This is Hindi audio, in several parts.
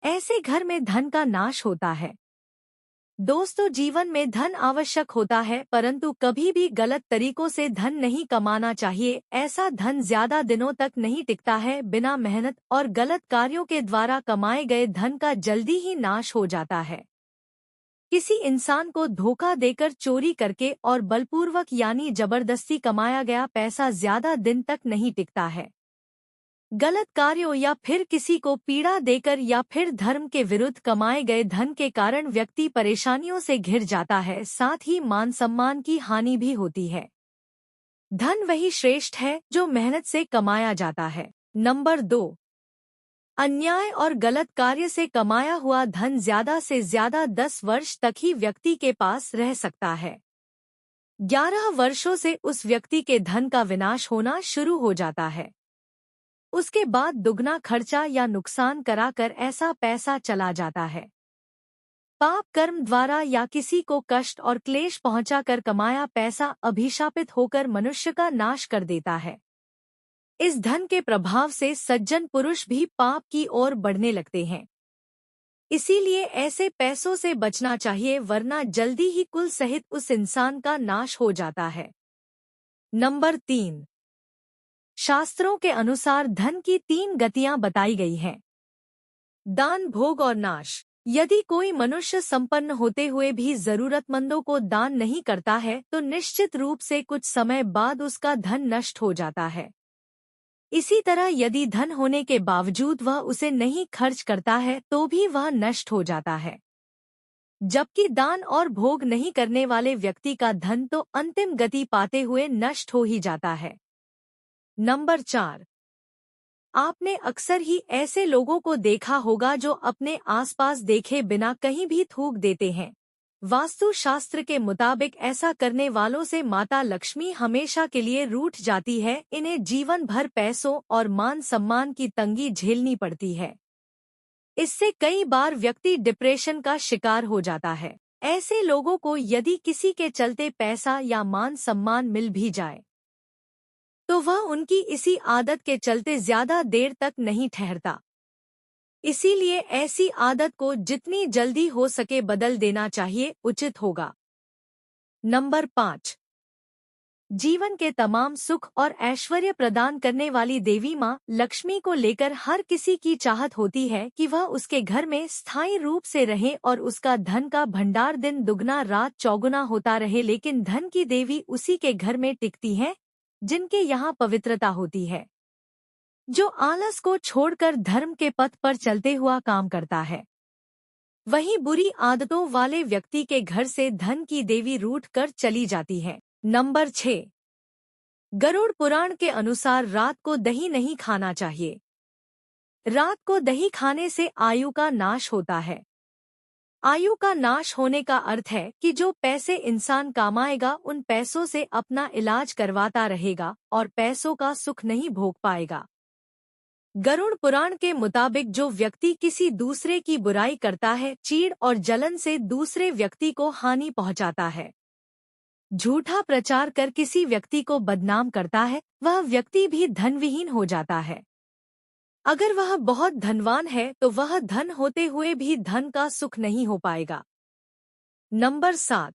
ऐसे घर में धन का नाश होता है। दोस्तों, जीवन में धन आवश्यक होता है, परंतु कभी भी गलत तरीकों से धन नहीं कमाना चाहिए। ऐसा धन ज्यादा दिनों तक नहीं टिकता है। बिना मेहनत और गलत कार्यों के द्वारा कमाए गए धन का जल्दी ही नाश हो जाता है। किसी इंसान को धोखा देकर, चोरी करके और बलपूर्वक यानी जबरदस्ती कमाया गया पैसा ज्यादा दिन तक नहीं टिकता है। गलत कार्यों या फिर किसी को पीड़ा देकर या फिर धर्म के विरुद्ध कमाए गए धन के कारण व्यक्ति परेशानियों से घिर जाता है, साथ ही मान सम्मान की हानि भी होती है। धन वही श्रेष्ठ है जो मेहनत से कमाया जाता है। नंबर 2, अन्याय और गलत कार्य से कमाया हुआ धन ज्यादा से ज्यादा 10 वर्ष तक ही व्यक्ति के पास रह सकता है। 11 वर्षों से उस व्यक्ति के धन का विनाश होना शुरू हो जाता है। उसके बाद दुगना खर्चा या नुकसान कराकर ऐसा पैसा चला जाता है। पाप कर्म द्वारा या किसी को कष्ट और क्लेश पहुंचाकर कमाया पैसा अभिशापित होकर मनुष्य का नाश कर देता है। इस धन के प्रभाव से सज्जन पुरुष भी पाप की ओर बढ़ने लगते हैं। इसीलिए ऐसे पैसों से बचना चाहिए, वरना जल्दी ही कुल सहित उस इंसान का नाश हो जाता है। नंबर 3, शास्त्रों के अनुसार धन की 3 गतियां बताई गई हैं। दान, भोग और नाश। यदि कोई मनुष्य संपन्न होते हुए भी जरूरतमंदों को दान नहीं करता है तो निश्चित रूप से कुछ समय बाद उसका धन नष्ट हो जाता है। इसी तरह यदि धन होने के बावजूद वह उसे नहीं खर्च करता है तो भी वह नष्ट हो जाता है। जबकि दान और भोग नहीं करने वाले व्यक्ति का धन तो अंतिम गति पाते हुए नष्ट हो ही जाता है। नंबर 4, आपने अक्सर ही ऐसे लोगों को देखा होगा जो अपने आसपास देखे बिना कहीं भी थूक देते हैं। वास्तु शास्त्र के मुताबिक ऐसा करने वालों से माता लक्ष्मी हमेशा के लिए रूठ जाती है। इन्हें जीवन भर पैसों और मान सम्मान की तंगी झेलनी पड़ती है। इससे कई बार व्यक्ति डिप्रेशन का शिकार हो जाता है। ऐसे लोगों को यदि किसी के चलते पैसा या मान सम्मान मिल भी जाए तो वह उनकी इसी आदत के चलते ज्यादा देर तक नहीं ठहरता। इसीलिए ऐसी आदत को जितनी जल्दी हो सके बदल देना चाहिए, उचित होगा। नंबर 5, जीवन के तमाम सुख और ऐश्वर्य प्रदान करने वाली देवी माँ लक्ष्मी को लेकर हर किसी की चाहत होती है कि वह उसके घर में स्थायी रूप से रहे और उसका धन का भंडार दिन दुगना रात चौगुना होता रहे। लेकिन धन की देवी उसी के घर में टिकती है जिनके यहाँ पवित्रता होती है, जो आलस को छोड़कर धर्म के पथ पर चलते हुआ काम करता है। वहीं बुरी आदतों वाले व्यक्ति के घर से धन की देवी रूठ कर चली जाती है। नंबर 6, गरुड़ पुराण के अनुसार रात को दही नहीं खाना चाहिए। रात को दही खाने से आयु का नाश होता है। आयु का नाश होने का अर्थ है कि जो पैसे इंसान कमाएगा उन पैसों से अपना इलाज करवाता रहेगा और पैसों का सुख नहीं भोग पाएगा। गरुड़ पुराण के मुताबिक जो व्यक्ति किसी दूसरे की बुराई करता है, चीड़ और जलन से दूसरे व्यक्ति को हानि पहुंचाता है, झूठा प्रचार कर किसी व्यक्ति को बदनाम करता है, वह व्यक्ति भी धनविहीन हो जाता है। अगर वह बहुत धनवान है तो वह धन होते हुए भी धन का सुख नहीं हो पाएगा। नंबर 7,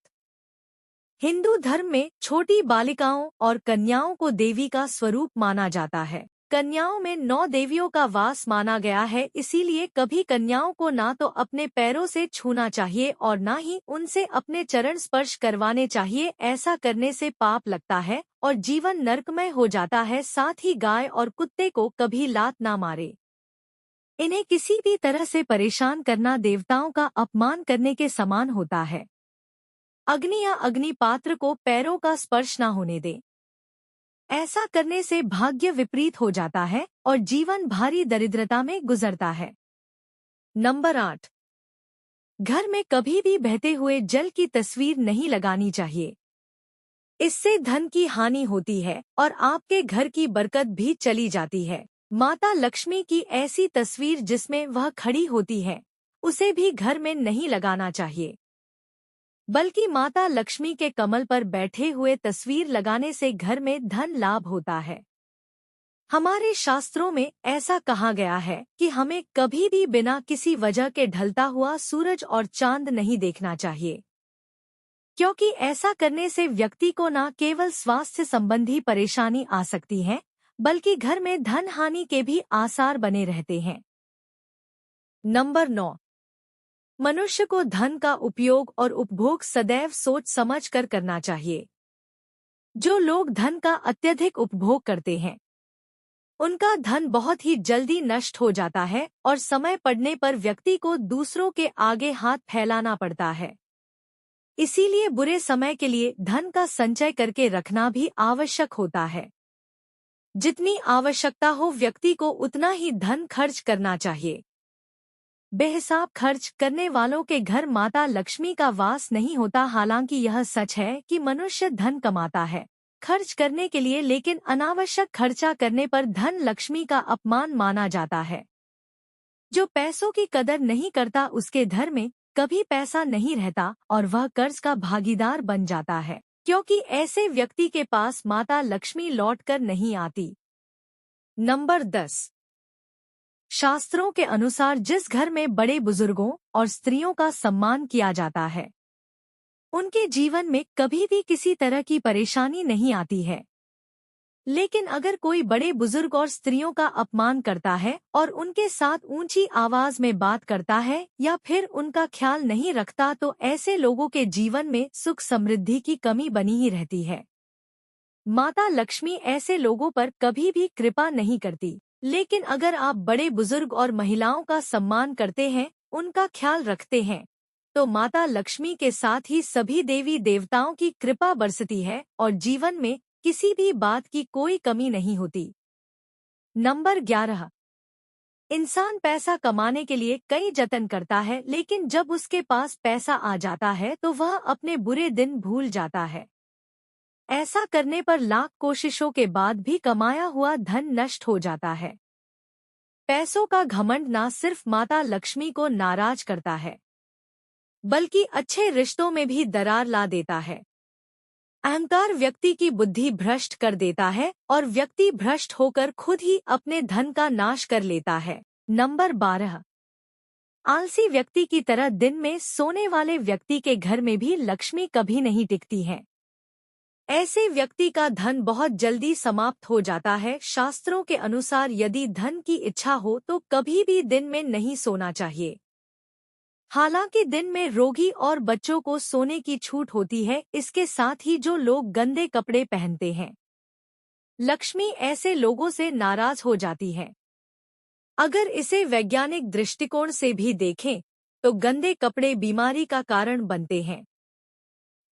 हिंदू धर्म में छोटी बालिकाओं और कन्याओं को देवी का स्वरूप माना जाता है। कन्याओं में 9 देवियों का वास माना गया है, इसीलिए कभी कन्याओं को ना तो अपने पैरों से छूना चाहिए और ना ही उनसे अपने चरण स्पर्श करवाने चाहिए। ऐसा करने से पाप लगता है और जीवन नरकमय हो जाता है। साथ ही गाय और कुत्ते को कभी लात ना मारे। इन्हें किसी भी तरह से परेशान करना देवताओं का अपमान करने के समान होता है। अग्नि या अग्निपात्र को पैरों का स्पर्श ना होने दे। ऐसा करने से भाग्य विपरीत हो जाता है और जीवन भारी दरिद्रता में गुजरता है। नंबर 8, घर में कभी भी बहते हुए जल की तस्वीर नहीं लगानी चाहिए। इससे धन की हानि होती है और आपके घर की बरकत भी चली जाती है। माता लक्ष्मी की ऐसी तस्वीर जिसमें वह खड़ी होती है, उसे भी घर में नहीं लगाना चाहिए, बल्कि माता लक्ष्मी के कमल पर बैठे हुए तस्वीर लगाने से घर में धन लाभ होता है। हमारे शास्त्रों में ऐसा कहा गया है कि हमें कभी भी बिना किसी वजह के ढलता हुआ सूरज और चांद नहीं देखना चाहिए, क्योंकि ऐसा करने से व्यक्ति को न केवल स्वास्थ्य संबंधी परेशानी आ सकती है, बल्कि घर में धन हानि के भी आसार बने रहते हैं। नंबर 9। मनुष्य को धन का उपयोग और उपभोग सदैव सोच समझ कर करना चाहिए। जो लोग धन का अत्यधिक उपभोग करते हैं, उनका धन बहुत ही जल्दी नष्ट हो जाता है और समय पड़ने पर व्यक्ति को दूसरों के आगे हाथ फैलाना पड़ता है। इसीलिए बुरे समय के लिए धन का संचय करके रखना भी आवश्यक होता है। जितनी आवश्यकता हो व्यक्ति को उतना ही धन खर्च करना चाहिए। बेहिसाब खर्च करने वालों के घर माता लक्ष्मी का वास नहीं होता। हालांकि यह सच है कि मनुष्य धन कमाता है खर्च करने के लिए, लेकिन अनावश्यक खर्चा करने पर धन लक्ष्मी का अपमान माना जाता है। जो पैसों की कदर नहीं करता उसके घर में कभी पैसा नहीं रहता और वह कर्ज का भागीदार बन जाता है, क्योंकि ऐसे व्यक्ति के पास माता लक्ष्मी लौटकर नहीं आती। नंबर 10। शास्त्रों के अनुसार जिस घर में बड़े बुजुर्गों और स्त्रियों का सम्मान किया जाता है, उनके जीवन में कभी भी किसी तरह की परेशानी नहीं आती है। लेकिन अगर कोई बड़े बुजुर्ग और स्त्रियों का अपमान करता है और उनके साथ ऊंची आवाज में बात करता है या फिर उनका ख्याल नहीं रखता, तो ऐसे लोगों के जीवन में सुख समृद्धि की कमी बनी ही रहती है। माता लक्ष्मी ऐसे लोगों पर कभी भी कृपा नहीं करती। लेकिन अगर आप बड़े बुजुर्ग और महिलाओं का सम्मान करते हैं, उनका ख्याल रखते हैं, तो माता लक्ष्मी के साथ ही सभी देवी देवताओं की कृपा बरसती है और जीवन में किसी भी बात की कोई कमी नहीं होती। नंबर 11। इंसान पैसा कमाने के लिए कई जतन करता है, लेकिन जब उसके पास पैसा आ जाता है तो वह अपने बुरे दिन भूल जाता है। ऐसा करने पर लाख कोशिशों के बाद भी कमाया हुआ धन नष्ट हो जाता है। पैसों का घमंड न सिर्फ माता लक्ष्मी को नाराज करता है, बल्कि अच्छे रिश्तों में भी दरार ला देता है। अहंकार व्यक्ति की बुद्धि भ्रष्ट कर देता है और व्यक्ति भ्रष्ट होकर खुद ही अपने धन का नाश कर लेता है। नंबर 12। आलसी व्यक्ति की तरह दिन में सोने वाले व्यक्ति के घर में भी लक्ष्मी कभी नहीं टिकती है। ऐसे व्यक्ति का धन बहुत जल्दी समाप्त हो जाता है। शास्त्रों के अनुसार यदि धन की इच्छा हो तो कभी भी दिन में नहीं सोना चाहिए। हालांकि दिन में रोगी और बच्चों को सोने की छूट होती है। इसके साथ ही जो लोग गंदे कपड़े पहनते हैं, लक्ष्मी ऐसे लोगों से नाराज हो जाती है। अगर इसे वैज्ञानिक दृष्टिकोण से भी देखें तो गंदे कपड़े बीमारी का कारण बनते हैं,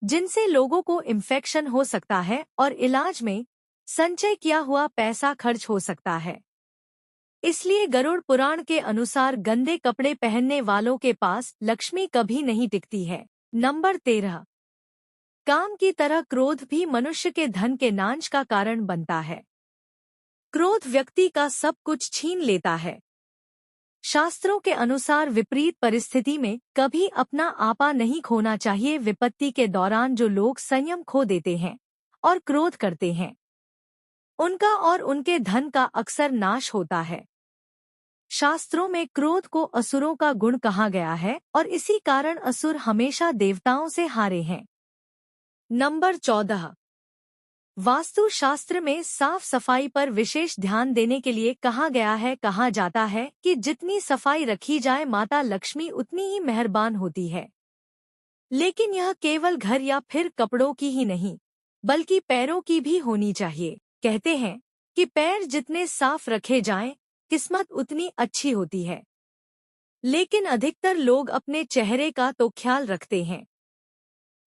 जिनसे लोगों को इन्फेक्शन हो सकता है और इलाज में संचय किया हुआ पैसा खर्च हो सकता है। इसलिए गरुड़ पुराण के अनुसार गंदे कपड़े पहनने वालों के पास लक्ष्मी कभी नहीं टिकती है। नंबर 13। काम की तरह क्रोध भी मनुष्य के धन के नाश का कारण बनता है। क्रोध व्यक्ति का सब कुछ छीन लेता है। शास्त्रों के अनुसार विपरीत परिस्थिति में कभी अपना आपा नहीं खोना चाहिए। विपत्ति के दौरान जो लोग संयम खो देते हैं और क्रोध करते हैं, उनका और उनके धन का अक्सर नाश होता है। शास्त्रों में क्रोध को असुरों का गुण कहा गया है और इसी कारण असुर हमेशा देवताओं से हारे हैं। नंबर 14। वास्तु शास्त्र में साफ सफाई पर विशेष ध्यान देने के लिए कहा गया है। कहा जाता है कि जितनी सफाई रखी जाए माता लक्ष्मी उतनी ही मेहरबान होती है। लेकिन यह केवल घर या फिर कपड़ों की ही नहीं, बल्कि पैरों की भी होनी चाहिए। कहते हैं कि पैर जितने साफ रखे जाएं, किस्मत उतनी अच्छी होती है। लेकिन अधिकतर लोग अपने चेहरे का तो ख्याल रखते हैं,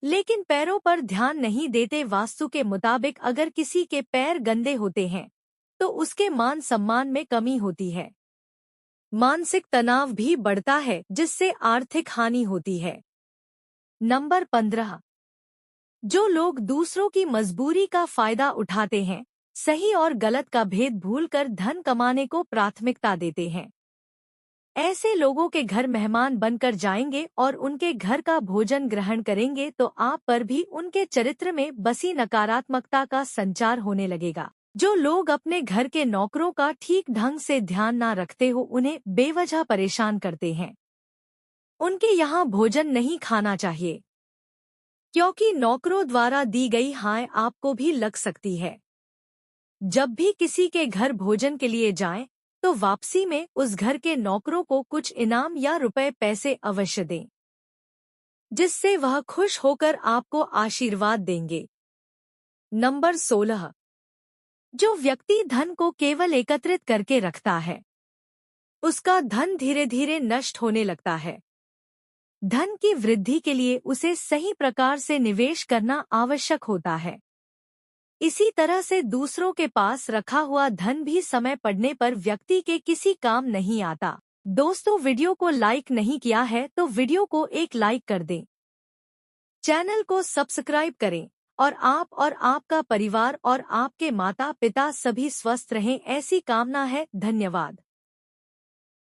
लेकिन पैरों पर ध्यान नहीं देते। वास्तु के मुताबिक अगर किसी के पैर गंदे होते हैं तो उसके मान सम्मान में कमी होती है। मानसिक तनाव भी बढ़ता है, जिससे आर्थिक हानि होती है। नंबर 15। जो लोग दूसरों की मजबूरी का फायदा उठाते हैं, सही और गलत का भेद भूलकर धन कमाने को प्राथमिकता देते हैं, ऐसे लोगों के घर मेहमान बनकर जाएंगे और उनके घर का भोजन ग्रहण करेंगे तो आप पर भी उनके चरित्र में बसी नकारात्मकता का संचार होने लगेगा। जो लोग अपने घर के नौकरों का ठीक ढंग से ध्यान ना रखते हो उन्हें बेवजह परेशान करते हैं। उनके यहाँ भोजन नहीं खाना चाहिए, क्योंकि नौकरों द्वारा दी गई हाय आपको भी लग सकती है। जब भी किसी के घर भोजन के लिए जाएं, तो वापसी में उस घर के नौकरों को कुछ इनाम या रुपए पैसे अवश्य दें, जिससे वह खुश होकर आपको आशीर्वाद देंगे। नंबर 16। जो व्यक्ति धन को केवल एकत्रित करके रखता है, उसका धन धीरे धीरे नष्ट होने लगता है। धन की वृद्धि के लिए उसे सही प्रकार से निवेश करना आवश्यक होता है। इसी तरह से दूसरों के पास रखा हुआ धन भी समय पड़ने पर व्यक्ति के किसी काम नहीं आता। दोस्तों, वीडियो को लाइक नहीं किया है तो वीडियो को एक लाइक कर दें। चैनल को सब्सक्राइब करें और आप और आपका परिवार और आपके माता पिता सभी स्वस्थ रहें, ऐसी कामना है। धन्यवाद।